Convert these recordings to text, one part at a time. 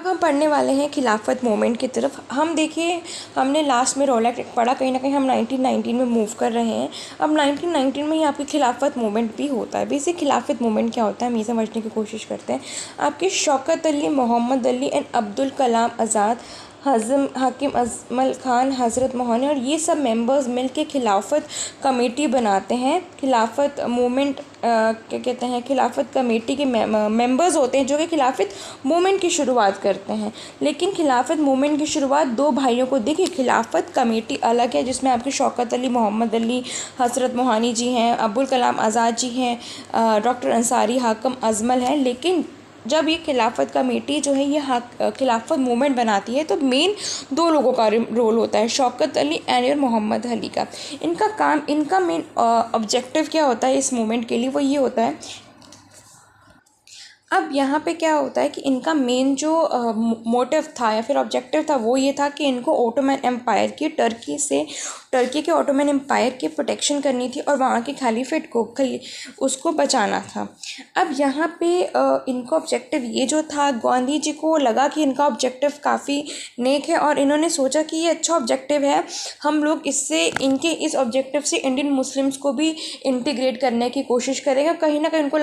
अब हम पढ़ने वाले हैं खिलाफत मूवमेंट की तरफ। हम देखिए, हमने लास्ट में रोल एक्ट पढ़ा, कहीं ना कहीं हम 1919 में मूव कर रहे हैं। अब 1919 में ही आपकी खिलाफत मूवमेंट भी होता है। बेसिक खिलाफत मूवमेंट क्या होता है, हम ये समझने की कोशिश करते हैं। आपके शौकत अली, मोहम्मद अली एंड अब्दुल कलाम आज़ाद, हाकिम अजमल खान, हज़रत मोहन और ये सब मेंबर्स मिल के खिलाफत कमेटी बनाते हैं। खिलाफत मूवमेंट क्या कहते हैं, खिलाफत कमेटी के मेंबर्स होते हैं जो कि खिलाफत मूवमेंट की शुरुआत करते हैं। लेकिन खिलाफत मूवमेंट की शुरुआत दो भाइयों को देखिए, खिलाफत कमेटी अलग है जिसमें आपके शौकत अली, मोहम्मद अली, हज़रत मोहानी जी हैं, अब्दुल कलाम आज़ाद जी हैं, डॉक्टर अंसारी, हाकिम अजमल हैं। लेकिन जब ये खिलाफत कमेटी जो है ये खिलाफत मूवमेंट बनाती है तो मेन दो लोगों का रोल होता है, शौकत अली एंड मोहम्मद अली का। इनका मेन ऑब्जेक्टिव क्या होता है इस मूवमेंट के लिए, वो ये होता है। अब यहाँ पे क्या होता है कि इनका मेन जो मोटिव था या फिर ऑब्जेक्टिव था वो ये था कि इनको ओटोमन एम्पायर की टर्की के ओटोमन एम्पायर की प्रोटेक्शन करनी थी और वहाँ के खलीफेट को उसको बचाना था। अब यहाँ पे इनका ऑब्जेक्टिव ये जो था, गांधी जी को लगा कि इनका ऑब्जेक्टिव काफ़ी नेक है और इन्होंने सोचा कि ये अच्छा ऑब्जेक्टिव है, हम लोग इनके इस ऑब्जेक्टिव से इंडियन मुस्लिम्स को भी इंटीग्रेट करने की कोशिश करेंगे। कहीं ना कहीं उनको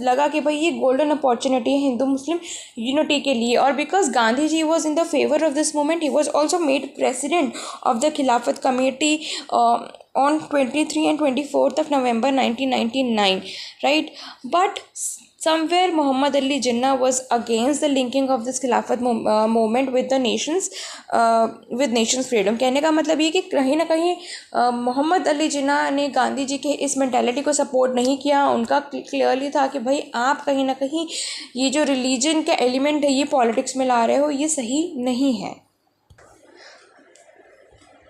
लगा कि भाई ये गोल्डन अपॉर्चुनिटी है हिंदू मुस्लिम यूनिटी के लिए। और because Gandhi ji was in the favour of this movement, he was also made president of the Khilafat committee on 23 and 24th of November 1999, right? But somewhere Muhammad Ali Jinnah was against the linking of this Khilafat movement with the nation's freedom। कहने का मतलब ये कि कहीं ना कहीं मोहम्मद अली जिन्ना ने गांधी जी के इस मेंटालिटी को सपोर्ट नहीं किया। उनका क्लियरली था कि भाई आप कहीं ना कहीं ये जो रिलीजन का एलिमेंट है ये पॉलिटिक्स में ला रहे हो, ये सही नहीं है।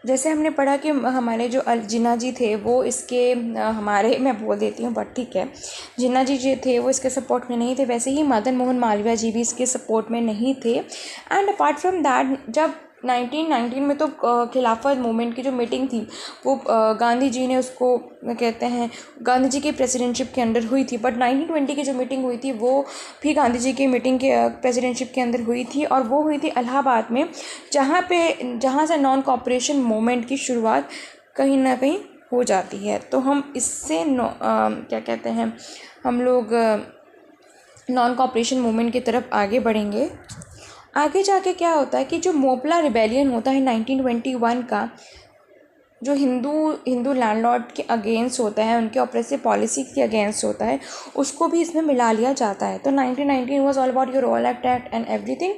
जैसे हमने पढ़ा कि हमारे जो जिन्ना जी थे वो इसके मैं बोल देती हूँ बट ठीक है, जिन्ना जी जो थे वो इसके सपोर्ट में नहीं थे, वैसे ही मदन मोहन मालवीय जी भी इसके सपोर्ट में नहीं थे। एंड अपार्ट फ्रॉम दैट, जब 1919 में तो खिलाफत मूवमेंट की जो मीटिंग थी वो गांधी जी ने उसको कहते हैं गांधी जी की प्रेसिडेंटशिप के अंडर हुई थी। बट 1920 की जो मीटिंग हुई थी वो भी गांधी जी की मीटिंग के प्रेसिडेंटशिप के अंदर हुई थी और वो हुई थी इलाहाबाद में, जहाँ से नॉन कॉपरेशन मूवमेंट की शुरुआत कहीं ना कहीं हो जाती है। तो हम इससे क्या कहते हैं, हम लोग नॉन कॉपरेशन मूवमेंट की तरफ आगे बढ़ेंगे। आगे जाके क्या होता है कि जो मोपला रिबेलियन होता है 1921 का, जो हिंदू लैंडलॉर्ड के अगेंस्ट होता है, उनके ऑप्रेसिव पॉलिसी के अगेंस्ट होता है, उसको भी इसमें मिला लिया जाता है। तो 1919 was all about Rowlatt act and everything.